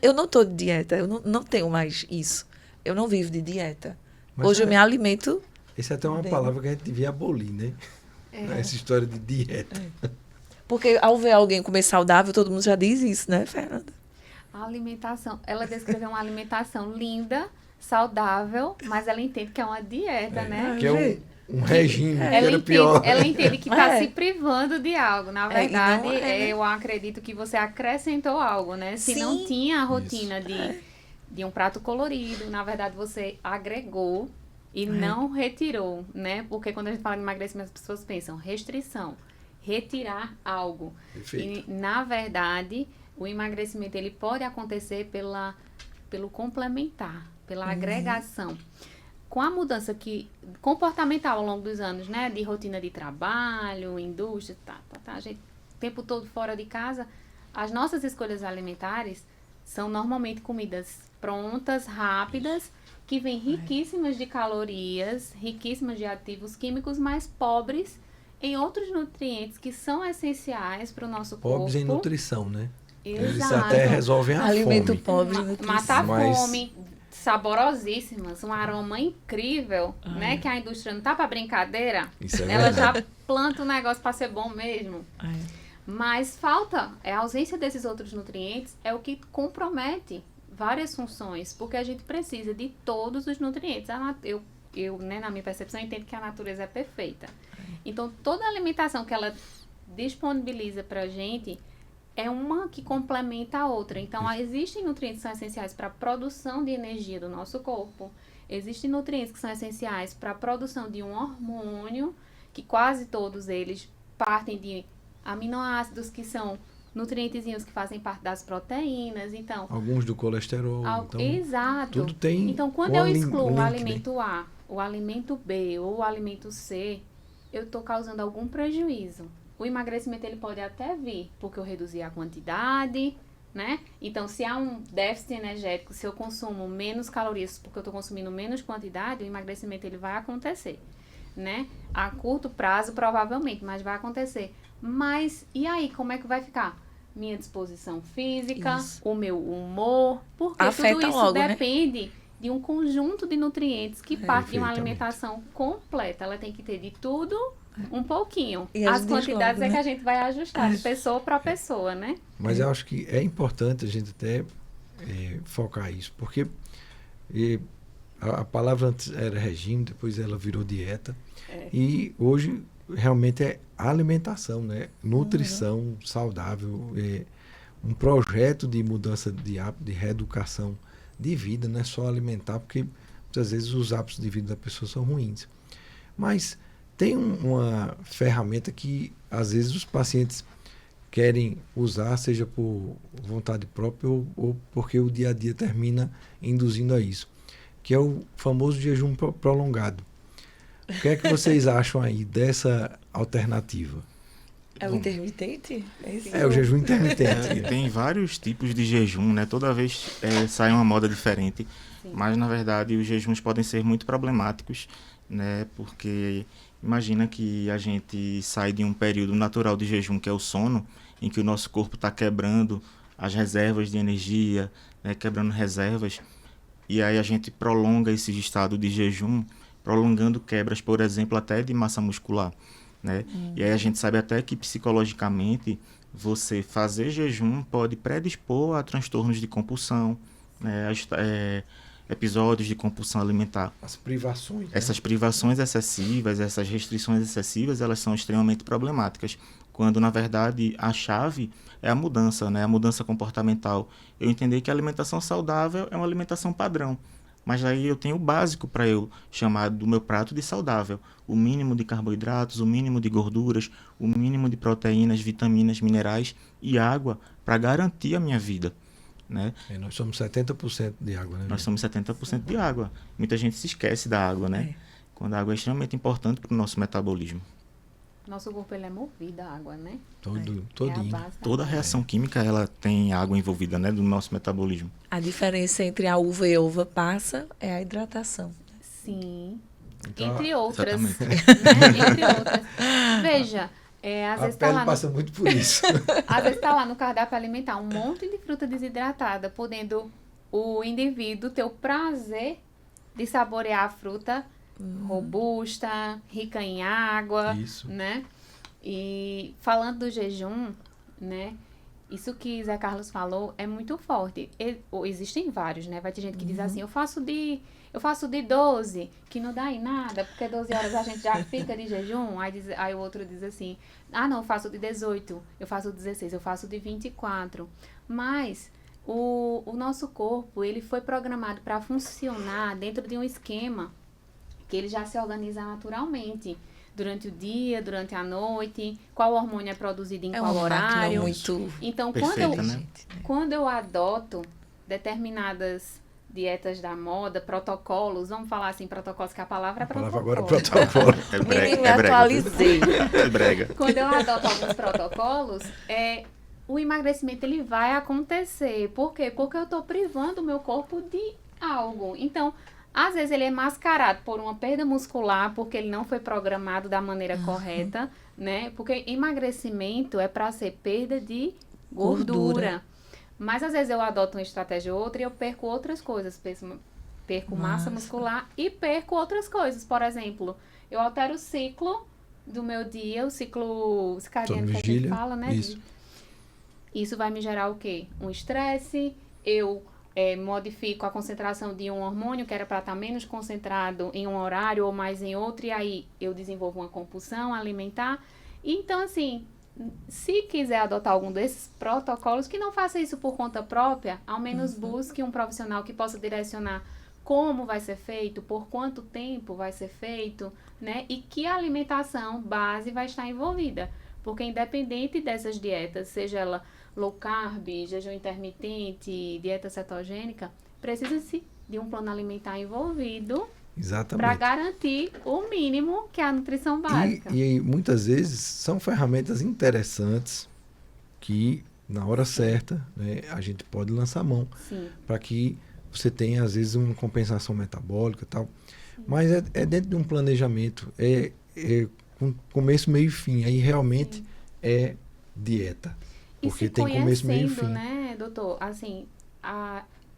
eu não estou de dieta, eu não tenho mais isso. Eu não vivo de dieta. Mas hoje eu me alimento. Essa é até uma palavra que a gente devia abolir, né? Essa história de dieta. Porque ao ver alguém comer saudável, todo mundo já diz isso, né, Fernanda? A alimentação, ela descreveu uma alimentação linda, saudável, mas ela entende que é uma dieta, né? Que é um regime, que era pior. Ela entende que está se privando de algo. Na verdade, né? eu acredito que você acrescentou algo, né? Se não tinha a rotina de um prato colorido, na verdade, você agregou e não retirou, né? Porque quando a gente fala de emagrecimento, as pessoas pensam restrição, retirar algo. Perfeito. E, na verdade, o emagrecimento ele pode acontecer pelo complementar, pela agregação. Com a mudança comportamental ao longo dos anos, né? De rotina de trabalho, indústria, a gente o tempo todo fora de casa, as nossas escolhas alimentares são normalmente comidas prontas, rápidas, que vêm riquíssimas de calorias, riquíssimas de ativos químicos, mas pobres em outros nutrientes que são essenciais para o nosso corpo. Pobres em nutrição, né? Exato. Eles até resolvem a Alimento fome. pobre em nutrição. Matar a fome, saborosíssimas, um aroma incrível, né? Que a indústria não tá para brincadeira. Isso é Ela verdade. já planta o negócio para ser bom mesmo. Mas falta, a ausência desses outros nutrientes é o que compromete várias funções, porque a gente precisa de todos os nutrientes. Eu né, na minha percepção, entendo que a natureza é perfeita. Então, toda a alimentação que ela disponibiliza para a gente é uma que complementa a outra. Então, existem nutrientes que são essenciais para a produção de energia do nosso corpo. Existem nutrientes que são essenciais para a produção de um hormônio, que quase todos eles partem de aminoácidos, que são nutrientezinhos que fazem parte das proteínas. Então, alguns do colesterol. Então, exato. Tudo tem. Então, quando eu excluo o alimento A, o alimento B ou o alimento C, eu estou causando algum prejuízo. O emagrecimento ele pode até vir, porque eu reduzi a quantidade, né? Então, se há um déficit energético, se eu consumo menos calorias porque eu estou consumindo menos quantidade, o emagrecimento ele vai acontecer, né? A curto prazo, provavelmente, mas vai acontecer. Mas, e aí, como é que vai ficar? Minha disposição física, o meu humor, porque afeta tudo isso logo, depende de um conjunto de nutrientes que parte de uma Perfeitamente. alimentação completa. Ela tem que ter de tudo um pouquinho. E As quantidades logo, é né? que a gente vai ajustar de pessoa para pessoa, né? Mas eu acho que é importante a gente até focar isso, porque a palavra antes era regime, depois ela virou dieta, e hoje realmente é alimentação, né? Nutrição saudável, um projeto de mudança de hábito, de reeducação de vida, não é só alimentar, porque muitas vezes os hábitos de vida da pessoa são ruins. Mas tem uma ferramenta que às vezes os pacientes querem usar, seja por vontade própria ou porque o dia a dia termina induzindo a isso, que é o famoso jejum prolongado. O que é que vocês acham aí dessa alternativa? É o intermitente? É o jejum intermitente. Tem vários tipos de jejum, né? Toda vez sai uma moda diferente. Sim. Mas, na verdade, os jejuns podem ser muito problemáticos, né? Porque imagina que a gente sai de um período natural de jejum, que é o sono, em que o nosso corpo está quebrando as reservas de energia, né? Quebrando reservas. E aí a gente prolonga esse estado de jejum, prolongando quebras, por exemplo, até de massa muscular. Né? E aí a gente sabe até que psicologicamente você fazer jejum pode predispor a transtornos de compulsão, né? Episódios de compulsão alimentar. As privações. Essas privações excessivas, essas restrições excessivas, elas são extremamente problemáticas. quando na verdade a chave é a mudança, né? A mudança comportamental. Eu entender que a alimentação saudável é uma alimentação padrão, mas aí eu tenho o básico para eu chamar do meu prato de saudável. O mínimo de carboidratos, o mínimo de gorduras, o mínimo de proteínas, vitaminas, minerais e água para garantir a minha vida, né? Nós somos 70% de água, né? Nós somos 70% de água. Muita gente se esquece da água, né? Quando a água é extremamente importante para o nosso metabolismo. Nosso corpo ele é movido à água, né? Todinho. Toda a reação química ela tem água envolvida, né, do nosso metabolismo. A diferença entre a uva e a uva passa é a hidratação. Sim. Então, Entre outras. Né? exatamente. Entre outras. Veja, às a vezes tá pele lá passa muito por isso. às vezes tá lá no cardápio alimentar um monte de fruta desidratada, podendo o indivíduo ter o prazer de saborear a fruta robusta, rica em água, Isso. né? E falando do jejum, né? Isso que Zé Carlos falou é muito forte. Existem vários, né? Vai ter gente que diz assim, eu faço de 12, que não dá em nada, porque 12 horas a gente já fica de jejum. Aí o outro diz assim, não, eu faço de 18, eu faço de 16, eu faço de 24. Mas o nosso corpo, ele foi programado para funcionar dentro de um esquema que ele já se organiza naturalmente. Durante o dia, durante a noite, qual hormônio é produzido em qual horário. Muito então, perfeita, né? quando eu adoto determinadas dietas da moda, protocolos, vamos falar assim, protocolos, que a palavra é protocolo. Agora é protocolo. Me atualizei. É brega. Quando eu adoto alguns protocolos, o emagrecimento ele vai acontecer. Por quê? Porque eu estou privando o meu corpo de algo. Então, às vezes ele é mascarado por uma perda muscular, porque ele não foi programado da maneira correta, né? Porque emagrecimento é para ser perda de gordura. Mas às vezes eu adoto uma estratégia ou outra e eu perco outras coisas. Perco massa muscular e perco outras coisas. Por exemplo, eu altero o ciclo do meu dia, o ciclo circadiano que a gente fala, né? Isso vai me gerar o quê? Um estresse, eu modifico a concentração de um hormônio que era para estar menos concentrado em um horário ou mais em outro, e aí eu desenvolvo uma compulsão alimentar. Então, assim, se quiser adotar algum desses protocolos, que não faça isso por conta própria, ao menos busque um profissional que possa direcionar como vai ser feito, por quanto tempo vai ser feito, né? E que alimentação base vai estar envolvida. Porque independente dessas dietas, seja ela low carb, jejum intermitente, dieta cetogênica, precisa-se de um plano alimentar envolvido para garantir o mínimo que é a nutrição básica. E muitas vezes são ferramentas interessantes que, na hora certa, né, a gente pode lançar mão para que você tenha, às vezes, uma compensação metabólica e tal. Mas é dentro de um planejamento, com começo, meio e fim. Aí realmente é dieta. Porque tem começo, meio e fim. Né, doutor? Assim,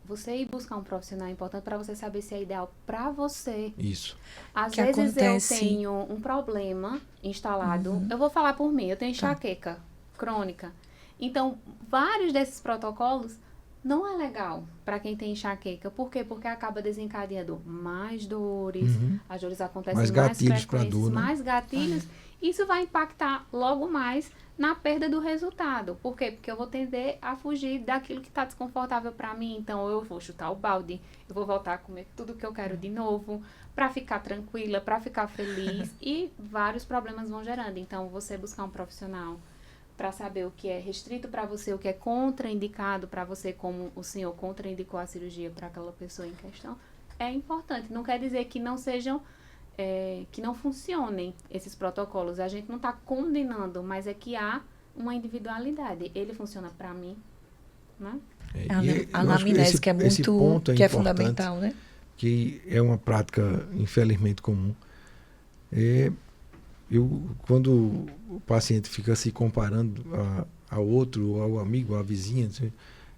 você ir buscar um profissional é importante para você saber se é ideal para você. Isso. Às vezes eu tenho um problema instalado. Eu vou falar por mim. Eu tenho enxaqueca crônica. Então, vários desses protocolos não é legal para quem tem enxaqueca. Por quê? Porque acaba desencadeando mais dores. As dores acontecem mais frequentes, mais gatilhos. Isso vai impactar logo mais na perda do resultado. Por quê? Porque eu vou tender a fugir daquilo que está desconfortável para mim. Então, eu vou chutar o balde, eu vou voltar a comer tudo que eu quero de novo, para ficar tranquila, para ficar feliz. E vários problemas vão gerando. Então, você buscar um profissional para saber o que é restrito para você, o que é contraindicado para você, como o senhor contraindicou a cirurgia para aquela pessoa em questão, é importante. Não quer dizer que não sejam... que não funcionem esses protocolos. A gente não está condenando, mas é que há uma individualidade. Ele funciona para mim, né? A anamnese, que é muito, que é fundamental, né? Que é uma prática, infelizmente, comum. Quando o paciente fica se comparando a outro, ao amigo, à vizinha,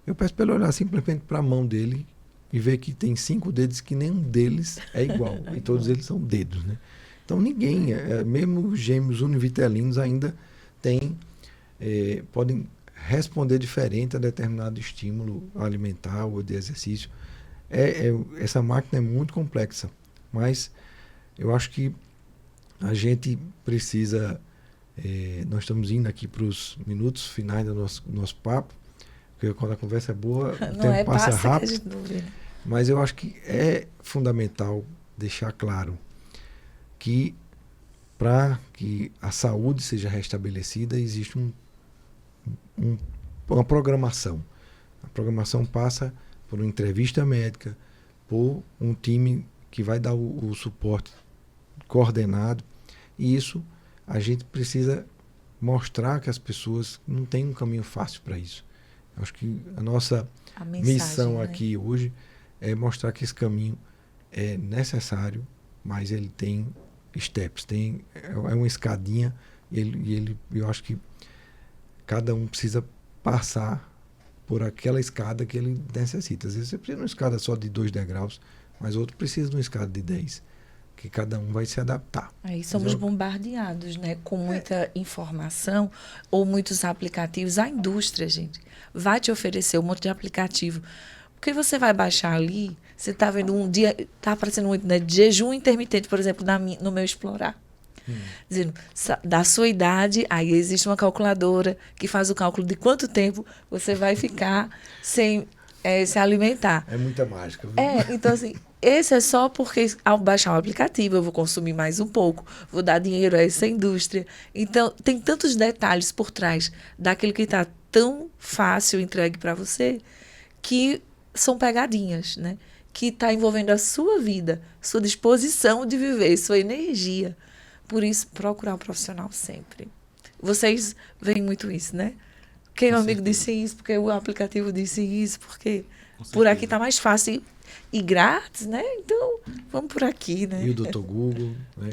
eu peço para ele olhar simplesmente para a mão dele e ver que tem 5 dedos que nenhum deles é igual. E todos eles são dedos, né? Então ninguém, mesmo os gêmeos univitelinos ainda podem responder diferente a determinado estímulo alimentar ou de exercício. Essa máquina é muito complexa, mas eu acho que a gente precisa Nós estamos indo aqui para os minutos finais do nosso papo, porque quando a conversa é boa, o tempo passa rápido. Mas eu acho que é fundamental deixar claro que para que a saúde seja restabelecida, existe uma programação. A programação passa por uma entrevista médica, por um time que vai dar o suporte coordenado. E isso a gente precisa mostrar que as pessoas não têm um caminho fácil para isso. Eu acho que a nossa missão aqui hoje é mostrar que esse caminho é necessário, mas ele tem steps, é uma escadinha, e eu acho que cada um precisa passar por aquela escada que ele necessita. Às vezes você precisa de uma escada só de 2 degraus, mas outro precisa de uma escada de 10, que cada um vai se adaptar. Aí somos bombardeados, né, com muita informação ou muitos aplicativos. A indústria, gente, vai te oferecer um monte de aplicativo. Porque você vai baixar ali, você está vendo um dia, está aparecendo muito, né, de jejum intermitente, por exemplo, no meu Explorar. Dizendo, da sua idade, aí existe uma calculadora que faz o cálculo de quanto tempo você vai ficar sem se alimentar. É muita mágica. Viu? Então assim, esse é só porque ao baixar o aplicativo eu vou consumir mais um pouco, vou dar dinheiro a essa indústria. Então, tem tantos detalhes por trás daquilo que está tão fácil entregue para você, que são pegadinhas, né? Que está envolvendo a sua vida, sua disposição de viver, sua energia. Por isso, procurar um profissional sempre. Vocês veem muito isso, né? Porque o amigo disse isso, porque o aplicativo disse isso, porque por aqui está mais fácil e grátis, né? Então, vamos por aqui, né? E o Dr. Google, né?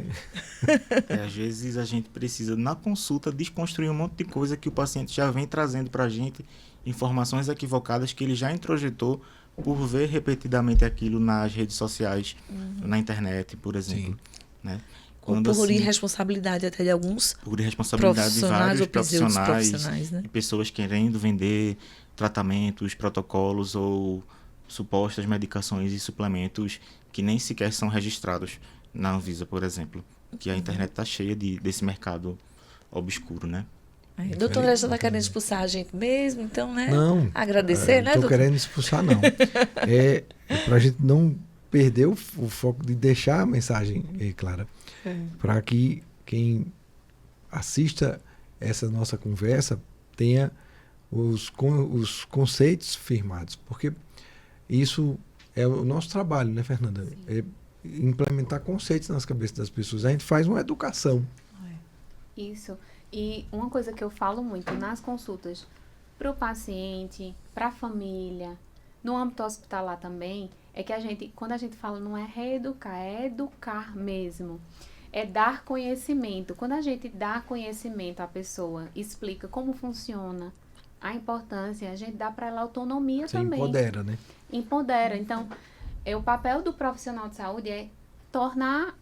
Às vezes a gente precisa, na consulta, desconstruir um monte de coisa que o paciente já vem trazendo para a gente, informações equivocadas que ele já introjetou por ver repetidamente aquilo nas redes sociais, na internet, por exemplo. Né? Quando, por irresponsabilidade até de alguns por irresponsabilidade de vários profissionais, né? E pessoas querendo vender tratamentos, protocolos ou supostas medicações e suplementos que nem sequer são registrados na Anvisa, por exemplo. Que a internet está cheia desse mercado obscuro, né? O doutor já está querendo expulsar a gente mesmo, então, né? Não. Agradecer, né, doutor? Não estou querendo expulsar, não. É para a gente não perder o foco de deixar a mensagem clara. Para que quem assista essa nossa conversa tenha os conceitos firmados. Porque isso é o nosso trabalho, né, Fernanda? Sim. É implementar conceitos nas cabeças das pessoas. A gente faz uma educação. Isso. E uma coisa que eu falo muito nas consultas para o paciente, para a família, no âmbito hospitalar também, é que quando a gente fala não é reeducar, é educar mesmo. É dar conhecimento. Quando a gente dá conhecimento à pessoa, explica como funciona, a importância, a gente dá para ela autonomia também. Empodera, né? Empodera. Então, o papel do profissional de saúde é tornar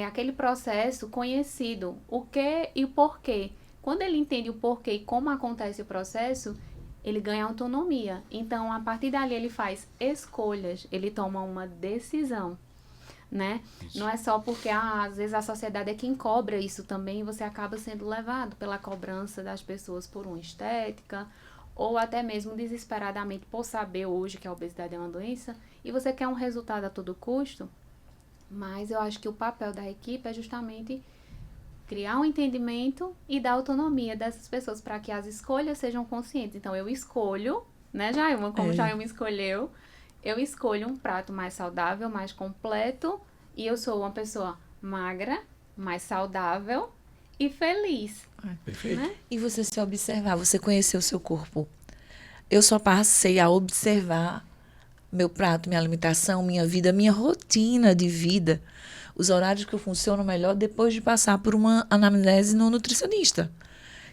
aquele processo conhecido, o que e o porquê. Quando ele entende o porquê e como acontece o processo, ele ganha autonomia. Então, a partir dali, ele faz escolhas, ele toma uma decisão, né? Isso. Não é só porque, às vezes, a sociedade é quem cobra isso também, e você acaba sendo levado pela cobrança das pessoas por uma estética, ou até mesmo desesperadamente por saber hoje que a obesidade é uma doença, e você quer um resultado a todo custo. Mas eu acho que o papel da equipe é justamente criar um entendimento e dar autonomia dessas pessoas para que as escolhas sejam conscientes. Então, eu escolho, né, Jailma? Como Jailma escolheu, eu escolho um prato mais saudável, mais completo, e eu sou uma pessoa magra, mais saudável e feliz. Perfeito. Né? E você se observar, você conhecer o seu corpo. Eu só passei a observar meu prato, minha alimentação, minha vida, minha rotina de vida, os horários que eu funciono melhor depois de passar por uma anamnese no nutricionista,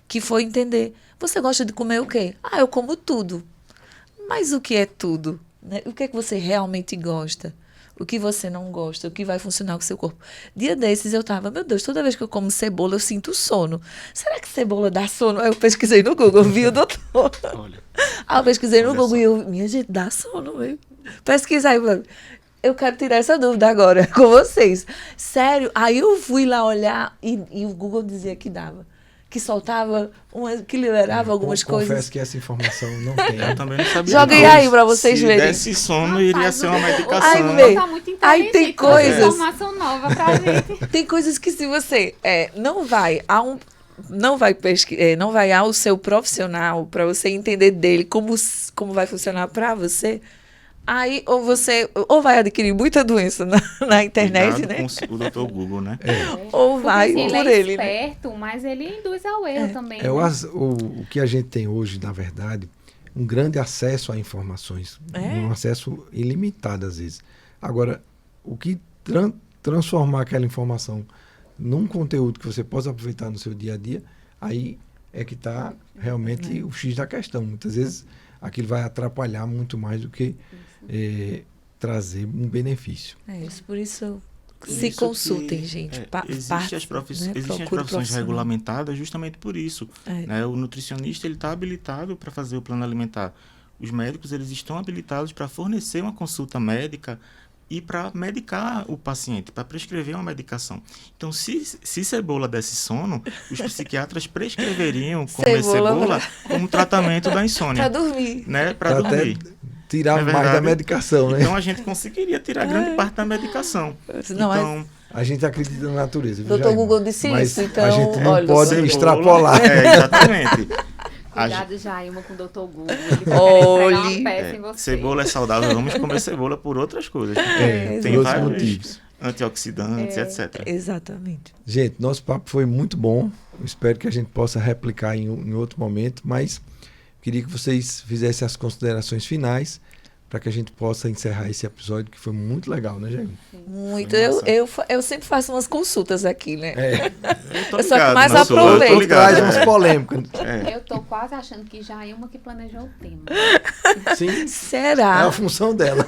que foi entender, você gosta de comer o quê? Eu como tudo. Mas o que é tudo? Né? O que é que você realmente gosta? O que você não gosta? O que vai funcionar com o seu corpo? Dia desses eu tava, meu Deus, toda vez que eu como cebola eu sinto sono. Será que cebola dá sono? Aí eu pesquisei no Google, vi o doutor. Olha. Eu pesquisei no Google e eu, minha gente, dá sono mesmo. Pesquisar aí, eu quero tirar essa dúvida agora com vocês. Sério, aí eu fui lá olhar e o Google dizia que dava. que soltava, que liberava algumas coisas. Confesso que essa informação não tem. Eu também não sabia. Joguem não. aí pra vocês Se verem. desse sono, iria ser uma medicação. Ai, né? vê. Tá muito Aí tem inteligente, trouxe coisas- informação nova pra gente. Tem coisas que se você não vai não vai ao seu profissional para você entender dele como vai funcionar para você, aí ou vai adquirir muita doença na internet, Cuidado né? com o Dr. Google, né? Ou Porque, vai assim, por ele é ele, né? esperto, mas ele induz ao erro também. É, né? o que a gente tem hoje, na verdade, um grande acesso a informações. Um acesso ilimitado, às vezes. Agora, o que transformar aquela informação num conteúdo que você possa aproveitar no seu dia a dia, aí é que está realmente o X da questão. Muitas vezes aquilo vai atrapalhar muito mais do que trazer um benefício. É isso, por isso Isso se que, consultem, gente. Existem as profissões regulamentadas justamente por isso. Né? O nutricionista ele está habilitado para fazer o plano alimentar. Os médicos eles estão habilitados para fornecer uma consulta médica e para medicar o paciente, para prescrever uma medicação. Então, se cebola desse sono, os psiquiatras prescreveriam comer cebola como tratamento da insônia. Para dormir. Né? Para dormir. Até tirar É mais da verdade. medicação, né? Então, a gente conseguiria tirar grande parte da medicação. Não, Então, A gente acredita na natureza. viu, Dr. Jaime? Google disse Mas isso, então, a gente não olha, pode cebola- extrapolar. Exatamente. Cuidado, Jaima, com o Dr. Google. Ele vai Olhe. entregar uma peça em você. Cebola é saudável, vamos comer cebola por outras coisas. Tem por outros vários motivos. antioxidantes, etc. Exatamente. Gente, nosso papo foi muito bom. Eu espero que a gente possa replicar em outro momento, mas queria que vocês fizessem as considerações finais para que a gente possa encerrar esse episódio, que foi muito legal, né, Jaime? Muito. Foi massa. Eu sempre faço umas consultas aqui, né? Eu Eu só que ligado mais na sua, aproveito. eu tô ligado, Traz umas polêmicas. Eu tô quase achando que Jailma que planejou o tema. Sim, é Será? a função dela.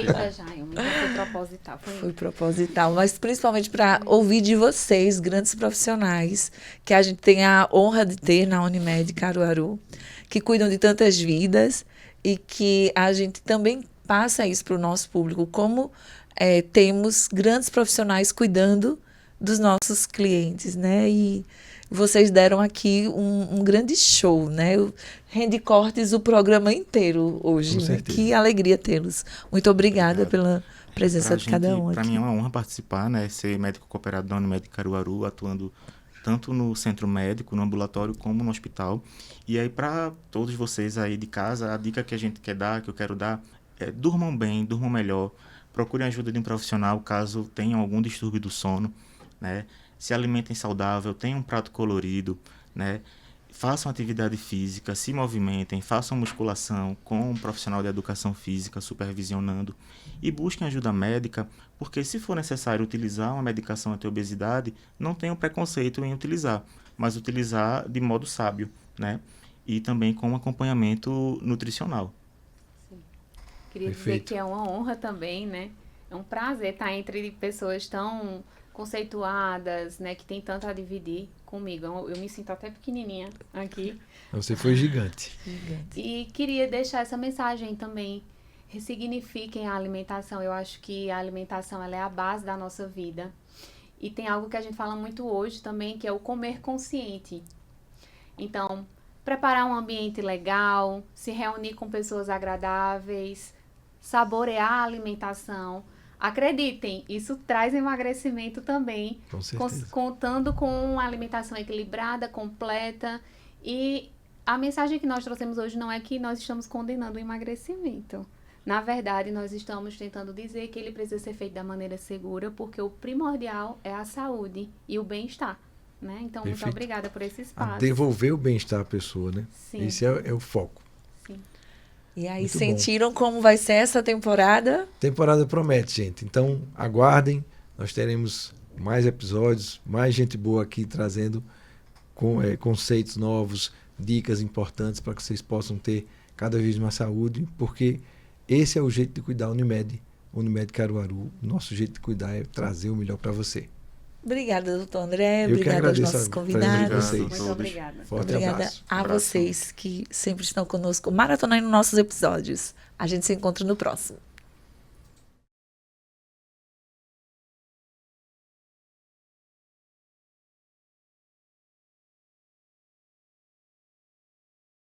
Eita, Jailma, então foi proposital. Foi proposital, mas principalmente para ouvir de vocês, grandes profissionais, que a gente tem a honra de ter na Unimed Caruaru, que cuidam de tantas vidas e que a gente também passa isso para o nosso público, como temos grandes profissionais cuidando dos nossos clientes, né? E vocês deram aqui um grande show, né? Rende Cortes o programa inteiro hoje, Com né? certeza. Que alegria tê-los. Muito obrigada pela presença de cada um Para aqui. mim é uma honra participar, né? Ser médico cooperado da Unimed Caruaru, atuando tanto no centro médico, no ambulatório, como no hospital. E aí, para todos vocês aí de casa, a dica que a gente quer dar, que eu quero dar, é durmam bem, durmam melhor. Procurem a ajuda de um profissional caso tenham algum distúrbio do sono, né? Se alimentem saudável, tenham um prato colorido, né? Façam atividade física, se movimentem, façam musculação com um profissional de educação física supervisionando e busquem ajuda médica, porque se for necessário utilizar uma medicação anti-obesidade, não tenham preconceito em utilizar, mas utilizar de modo sábio, né? E também com um acompanhamento nutricional. Queria Perfeito. dizer que é uma honra também, né? É um prazer estar entre pessoas tão conceituadas, né? Que tem tanto a dividir comigo. Eu me sinto até pequenininha aqui. Você foi gigante. E queria deixar essa mensagem também. Ressignifiquem a alimentação. Eu acho que a alimentação ela é a base da nossa vida. E tem algo que a gente fala muito hoje também, que é o comer consciente. Então, preparar um ambiente legal, se reunir com pessoas agradáveis, saborear a alimentação. Acreditem, isso traz emagrecimento também. Com certeza. Contando com uma alimentação equilibrada, completa. E a mensagem que nós trouxemos hoje não é que nós estamos condenando o emagrecimento. Na verdade, nós estamos tentando dizer que ele precisa ser feito da maneira segura, porque o primordial é a saúde e o bem-estar. Né? Então, Perfeito. muito obrigada por esse A espaço. devolver o bem-estar à pessoa, né? Sim. Esse é o foco. Sim. E aí, Muito sentiram como vai ser essa temporada? Temporada promete, gente. Então, aguardem. Nós teremos mais episódios, mais gente boa aqui trazendo conceitos novos, dicas importantes para que vocês possam ter cada vez mais saúde, porque esse é o jeito de cuidar da Unimed. Unimed Caruaru, nosso jeito de cuidar é trazer o melhor para você. Obrigada, doutor André. Eu que obrigada aos agradeço nossos a convidados. presença de vocês. Muito obrigada. Forte Obrigada abraço. a Abraço. vocês que sempre estão conosco, maratonando nossos episódios. A gente se encontra no próximo.